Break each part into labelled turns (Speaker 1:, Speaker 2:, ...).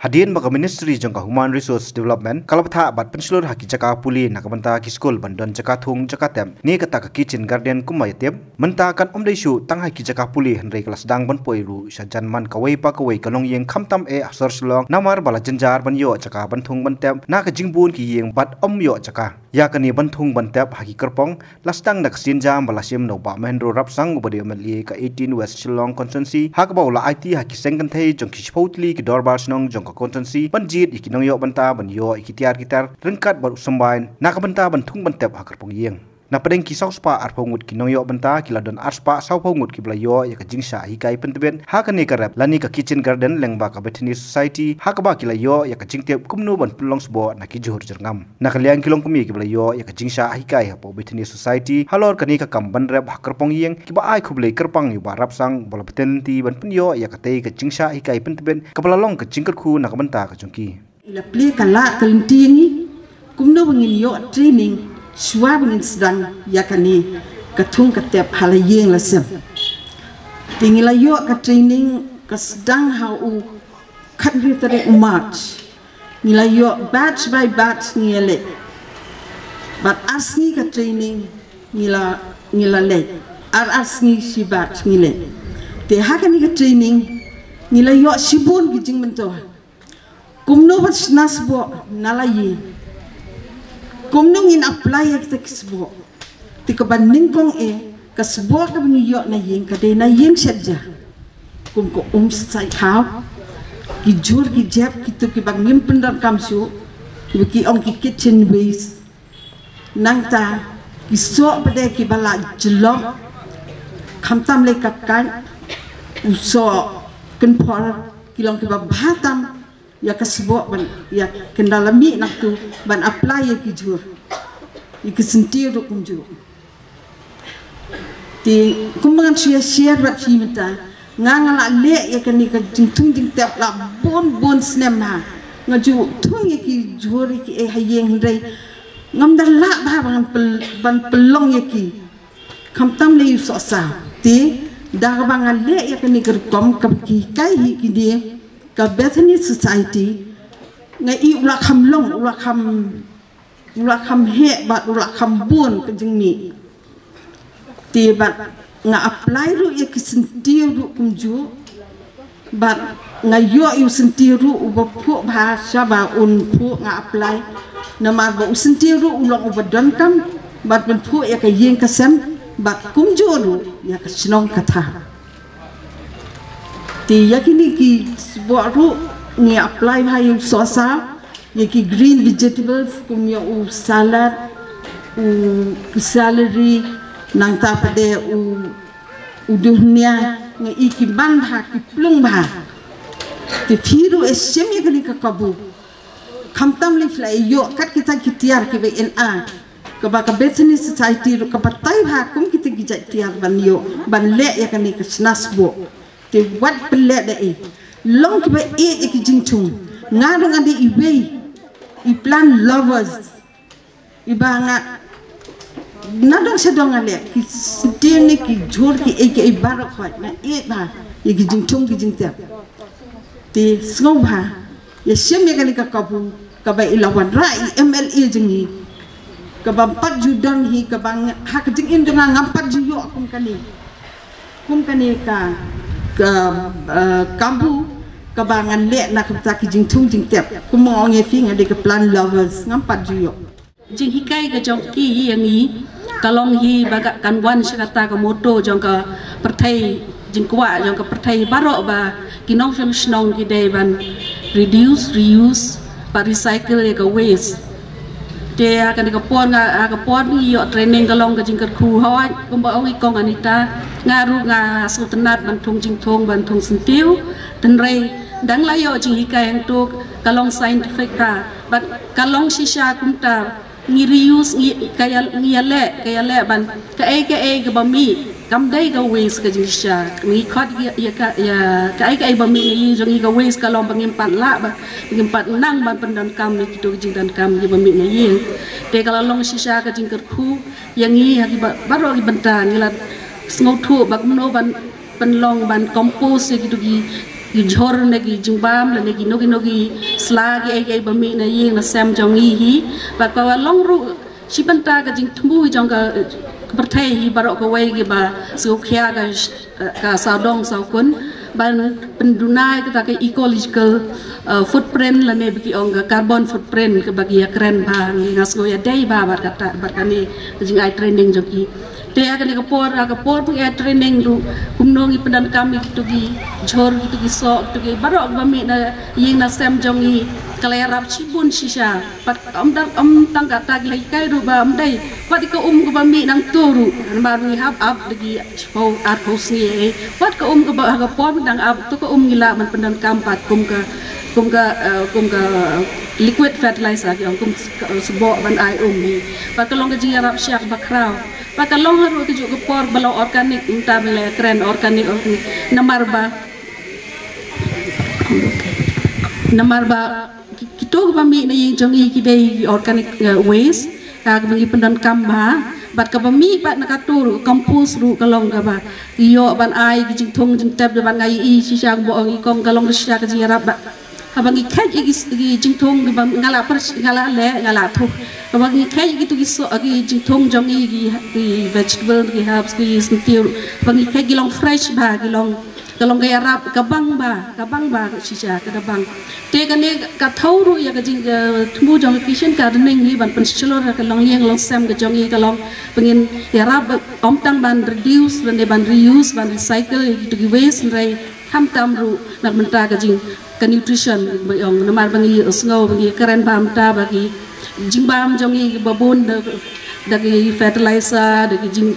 Speaker 1: Hadian baka Ministry jangka Human Resource Development kalapatha bat pensilur haki jaka puli nakabanta ki school bandon jaka thung jaka tem ni kata ka kitchen garden kumai tep menta kan omdai shu tang haki jaka puli henrei kelas dang ban poiru sajan man kawai pa kawai kalong yeng khamtam e asor slong namar bala janjar ban yo jaka ban thung ban tem na ka jingbun ki yeng bat om yo jaka ya kani ban thung ban tep haki kerpong lastang nak sinjam bala sim no ba mahendro rapsang ubadi mli ka 18 West Shillong constituency hak baula IT haki sengkan thei jongki spotli ki dorbar snong jong konsensi banjit ikinong yo banta ban yo ikitiar gitar rengkat baru sembain nakabanta bantung bantep akar pongyeng na padeng ki sauspa arpongut kinong yo banta kiladon arspa saupongut kibla yo ya ka jingsa hikai penteben hakane karap lani ka kitchen garden lengba ka Bethany Society hakaba kila yo ya ka jingtep kumnu ban pulong sbo na ki johur jerngam na kaliang kilong kumi kibla yo ya ka jingsa hikai hapo Bethany Society halor kani ka kamban rep hakar pongyeng kiba ai khublei kerpang yu barap sang bola petenti ban punyo ya ka tei ka jingsa hikai penteben kabala long ka jingker khu na ka banta ka jongki
Speaker 2: ila ple kala kalintingi kumnu bangin yo training Shua bangin sedang yakani katung katep halayeng lasem. Tinggal yo ka training ka sedang hau kadri tere march. Nila yo batch by batch ngile. But asni ka training nila le. Asni si batch ngile. Te hakani ka training nila yo sibun gijing mento. Kumno bat nasbo nalayi. Kumnong in apply ak teksbo ti ka banding kong kasbo ka bniyo na yeng ka de na yeng sedja kum ko sai khaw ki jur ki jep ki to ki bangim pendam kamsu ki ong ki kitchen waste nang ta ki so pade ki bala jelom khamtam le kakkan uso ken por ki long ki ba batam ya kasbo ban ya kendalami nak tu ban apply ya kijur ikisentir do kunjur ti kumbangan share rat himta ngangala le ya kani ka jingtung jing tap la bon snem ha ngaju tung ya ki jur ki hayeng dai ngamdar la ba ban pelong ya ki kamtam le so sa ti dar bangal le ya kani ker kom kam ki kai hi ki dia ka Bethany Society ngai i ula kham long ula kham he bat ula kham bun ka jingmi ti bat nga apply ru ya kisentir ru kumju bat nga yo yu sentir ru uba phu bahasa ba un phu nga apply nama ba usentir ru ulong ubadon kam bat ben phu ya ka yeng kasem bat kumju ru ya ka sinong katha ti yakini ki boru ni apply hayu sosa yaki green vegetables kumya u salad u celery nang ta pade u dunia ngi iki ban ha ki plung ba ti firu esem yakini ka kabu khamtam li fly yo kat kita kitiar ki BNA ka ba ka Bethany Society ru ka patai ha kum kita gijat tiar ban yo ban le yakini ka snasbo te wat pele da long ke ba ki jingtung ngado ngade i plan lovers i banga nadong sedong ale ki stene ki jor ki ke barak khot na ba ki jingtung ki jingta te sngom ba ya shem ya kali ka kabu ka ba ilawan rai MLA jingi ka ba pat judang hi ka bang hak jing in dengan ngampat jiyo kum kani ka kambu kabangan le nak taki jingtung jingtep kumong ngefi ngade ke plan lovers ngampat juyo
Speaker 3: jing hikai ke jongki yang i kalong hi baga kanwan sekata ke moto jong ke pertai jingkwa jong ke pertai barok ba kinong snong kidai ban reduce reuse ba recycle ya ke waste te akan dikepon yo training kalong ke jingkat khu hoi kumba ong ikong anita ngaru nga sultanat bantung jingthong bantung sentiu tenrei dang layo jing hikai yang tu kalong scientific ka but kalong shisha kumta ngi reuse ngi kaya le ban ka ke bami kamdai ga waste ka jing sha ngi khot ya ka bami ngi jong ga waste kalong pangimpat la ba pangimpat nang ban pendan kam ni kitu jing dan kam gi bami ngi te kalong shisha ka jing kerku yang ngi haki baro gi bentan ngi la sngotu bak mno ban penlong ban kompos gitu gi jor nagi jumbam la nagi nogi slagi ai bami na ying na sam jongi hi ba ka long ru sibanta ka jing thmu jong ka perthai hi barok ka wai gi ba su khia ka sa dong sa kun ban pendunai kita ke ecological footprint la ne bagi ong carbon footprint ke bagi keren ba ngas go ya dai ba kata barkani jing ai training joki te akan kapor punya training tu kumnongi pendan kami tu gi jor gitu gi sok tu gi barok bami na ying na sem jongi kalerap cibun sisa pat om tang kata gi kai ru ba am dai pat ko ko bami nang turu bar ni hap up gi pau at pos ni pat ko ko ba kapor dang up tu ko gila man pendan kam pat kum ka liquid fertilizer gi kum sebok ban ai ni pat ko long ga ji arab syak bakrau pakalong haru tujuh kepor balau organik entah bila keren organik namar ba kita kami ni jongi kidai organic waste kag bagi pendan kamba bat ka bami bat nakatur kompos ru kalong ka ba iyo ban ai jing thong jing tab ban ngai i sisang bo ang ikong kalong sya ka jing rap ba habangi kai gi jing thong ba ngala per ngala le ngala thu habangi kai gitu gi so gi jing thong jong gi vegetable gi herbs gi sentiu habangi kai gi long fresh ba gi long kalong gaya rap kabang ba sisa ka bang te ka ne ka thau ru ya ka jing thmu jong kitchen gardening hi ban pen chlor ka long liang long sam ka jong i ka long pengin ya rap om tang ban reduce ban reuse ban recycle gitu gi waste rai ham tam ru nak menta ka jing ka nutrition bayong namar bangi usngo bangi keren bam ta bagi jing bam jongi babon dagi fertilizer dagi jing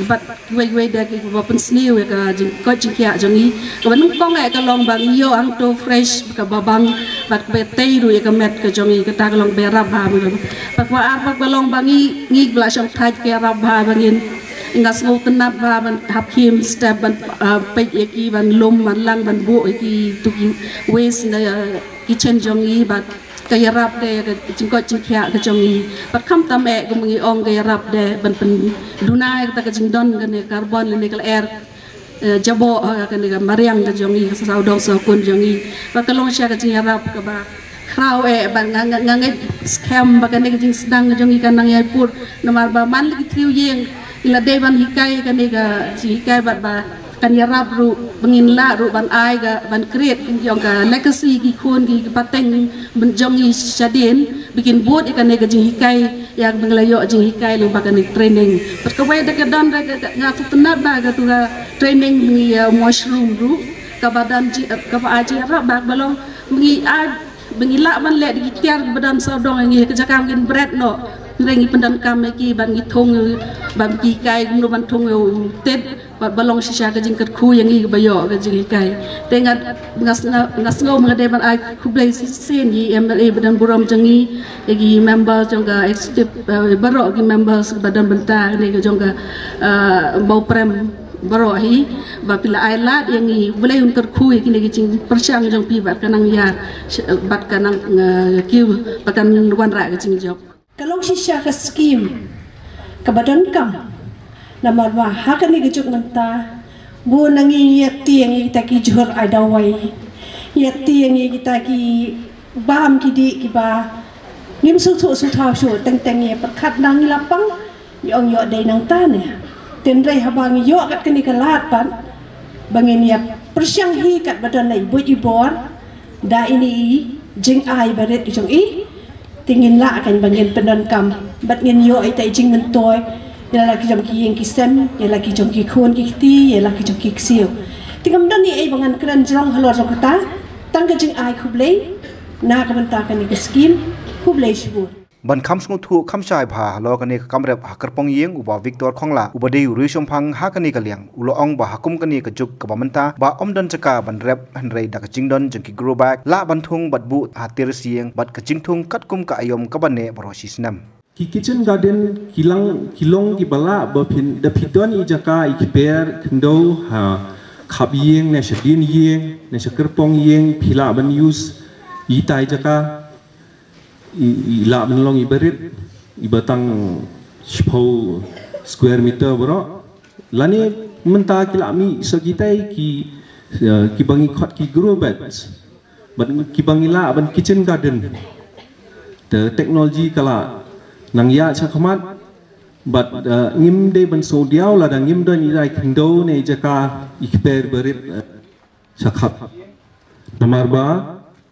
Speaker 3: bat wei dagi bapen sniu ka jing ko jing kya jongi ka ban kong ai ka long bang yo ang to fresh ka babang bat be tei ru ka met ka jongi ka ta ka long be rab ha pak wa ar pak long bangi ngi bla shong thai ka rab ha bangin ngas ngau tenap ba ban hap kim step ban pe ki ban lom man lang ban bu ki tu ki waste na kitchen jongi bat kaya rap de jingko jingkya ka jongi pat kham tam e ko ngi ong kaya rap de ban pen dunai ta ka jing don ka ne carbon le ne air jabo ka ne mariang ka jongi sa sau dong sa kun jongi pat ka long sha ka jing rap ka ba krau e ban ngangai scam ba ka ne jing sedang jongi ka nang yai pur namar ba man li triu yeng ila de ban hikai ka ne ga hikai bat ba kan ya rap ru bengin la ru ban ai ga ban create jong ka legacy ki khon ki pateng ben jongi sadin bikin buat ikan ne ga jing hikai yang benglayo jing hikai lu bakan training pat ka wai da ka dan da nga futna ba ga tu training ni mushroom ru ka badan ji ka ba aji rap ba balong mengi a bengila ban le di tiar badan sodong ngi ka jakam gin bread no rengi pendan kam ki ban gi thong ban ki kai gum ban thong tet balong sisa ka jing kat khu yang i bayo ka jing kai tenga ngas ngau ngade ban ai khu blai sen yi MLA badan buram jangi gi member jongga executive baro gi members badan benta ne ka jongga mau prem baro hi ba pila ai lat yang i boleh un kat khu ki ne gi jing persyang jong pi bat kanang ya bat kanang kiu bakan wan ra ka jing job
Speaker 4: kalong sisa ka scheme ka badan kam namar wa hakan ni gejuk menta bu nangi yati yang kita ki jor adawai yati yang kita ki bam ki di ki ba ngim su thau su teng ye perkat nang lapang yong yo dai nang ta ne ten rai habang yo kat kini kalat pan bangin ya persyang hi kat badan nai bu ibor da ini jing ai baret jong i tingin la kan bangin pendan kam bat ngin yo ai tai jing mentoy ya lagi jom ki yang kisem ya lagi jom ki khon ki ti ya lagi jom ki ksiu tingam dan ni ai bangan kran jong halor jong kata tang ka jing ai khublei na ka banta ka ni ka scheme khublei shibur
Speaker 1: ban kham sngu thu kham chai bha lo ka ni kamrep hakar pong yeng uba victor khongla ubade uri somphang ha ka ni ka liang ulo ong ba hakum ka ni ka juk ka bamanta ba omdon chaka ban rep han rei da ka jingdon jeng ki grow back la ban thung bat bu hatir sieng bat ka jingthung kat kum ka ayom ka ban ne baro sisnam
Speaker 5: ki kitchen garden kilong ki bala ba phin da phidon I jaka I kiper khndo ha khab yeng ne shadin yeng ne shakar pong yeng phila ban use I tai jaka I la ban long I berit I batang shpo square meter bro lani menta kilami sagitai ki kibangi khot ki grow beds but kibangi la ban kitchen garden the technology kala nang ya chakhamat but ngim de ban so diaw la dang ngim don irai khindo ne jaka ikper berit chakhap nomor ba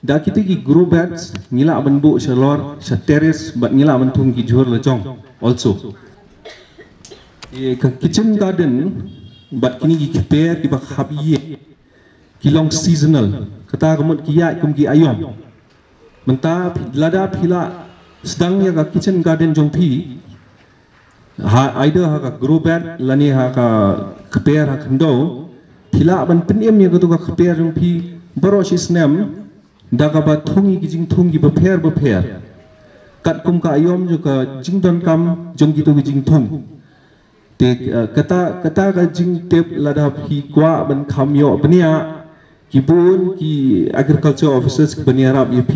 Speaker 5: da kita ki grow beds ngila ban bu shalor sa terrace but ngila ban thung ki jhor la jong also kitchen garden but kini ki prepare di bak habiye ki long seasonal kata kamut ki ya kum ki ayom menta lada phila sedang ya ka kitchen garden jong phi ha either ha ka grow bed lani ha ka prepare ha khndo phila ban penem ya ka tu ka prepare jong phi baro sisnem daga ba thungi ki jing thungi ba prepare kat kum ka ayom jo ka jing don kam jong ki tu ki jing thung te kata ka jing tep lada phi kwa ban kham yo bania kibun ki agriculture officers ke bani Arab YP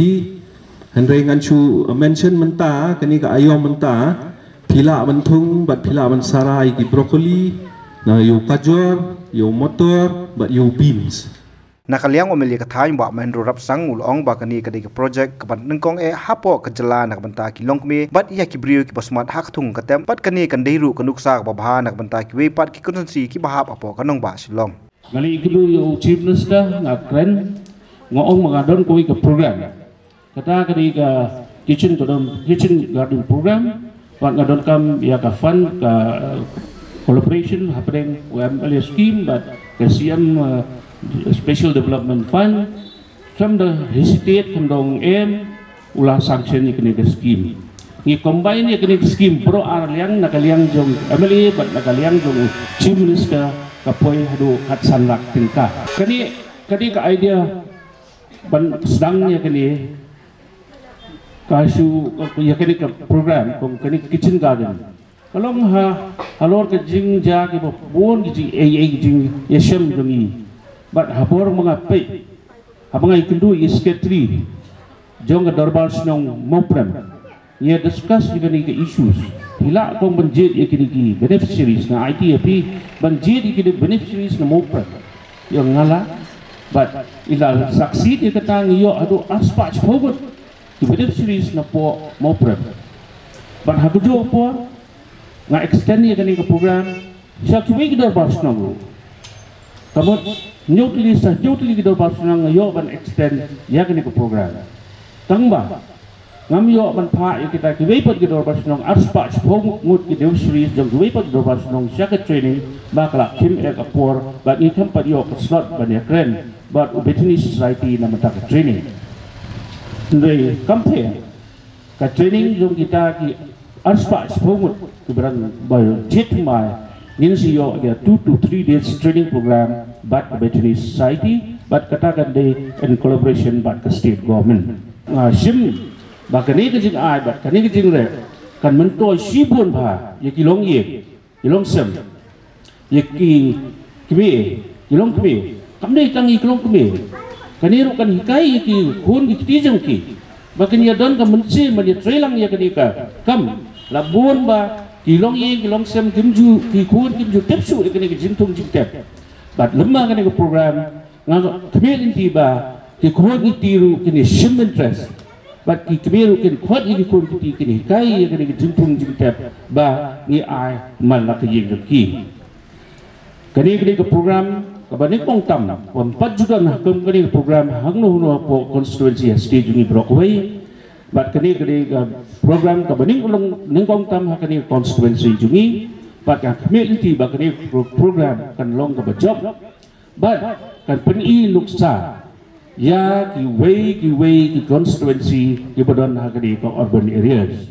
Speaker 5: handai nganchu mention menta kani ka ayom menta phila banthung bat phila ban sarai ki broccoli na yo kajor yo motor bat yo beans
Speaker 1: nakaliang omeli ka thaim ba men ro rap sang ul ong ba kani ka de project ka ban nengkong hapo ka jala nak banta ki longme bat ya ki brio ki basmat hak thung ka tem pat kani kan deiru ka nuksa ka ba nak banta ki we pat ki constituency ki bahap apo kanong ba silong
Speaker 6: ngali kudu yo chief minister ngakren ngoong mengadon koi ke program kata kadi ka kitchen garden program wat ngadon kam ya ka fund ka collaboration happening UML scheme but KCM special development fund from the hesitate kam dong ulah sanction ni kini scheme ni combine ni kini scheme pro arliang nakaliang jong MLA but nakaliang jong chief minister kapoi hadu kat sanlak tingka kani ka idea ban sedangnya kani kasu ya kani ka program kom kani kitchen garden kalau halor ke jing ja ke bon jing jing yesem jongi but hapor mengapai habangai kendu isketri jong ka darbar snong moprem ye discuss kani ke issues hila kong banjid ikini beneficiaries na ITAP banjid ikini beneficiaries na mopra yung ngala but ila succeed ikatang iyo ado aspach pogot the beneficiaries na po mopra but hagujo po nga extend niya kani ka program siya kiwi kidor basnong kamot nyotili kidor basnong iyo ban extend ya kani ka program tangba ngamyo ban pha kita kiwei pat gidor basnong arspa chpong ngut ki dew series jong kiwei pat gidor basnong syaka training bakla kim ek apor ba ni kam pat yo slot ban yakren but ubetini society na mata training ndai compare ka training jong kita ki arspa chpong ngut ki beran ba jet mai nin si yo ya 2 to 3 days training program but ubetini society but katakan de in collaboration but state government sim bakani ke jing ai bat kani ke jing re kan mentoi sibun pha ye ki long sem ye ki kime long kime kamne tangi long kime kani ru kan hikai ye ki khun ki ti jang ki bakani ya don ka mensi man ye trelang ye kani ka kam labun ba ki long sem kimju ki khun kimju tepsu ye kani ke jing thung jing tep bat lemma kani ke program nga kime inti ba ki khun ki tiru kini sim interest but ki kemeru ken khot ni ko ti kini kai kini jingtung jingtep ba ni ai man la ki ki kini ke program ka bani kong tam pon pat juga na kem kini program hang no po constituency stage ni brockway but kini program ka bani ulong nengkong tam kini constituency jungi pat ka kemel ti ba kini program kan long ka job but kan peni luksa ya ki way ki constituency ki badon ha kadi urban areas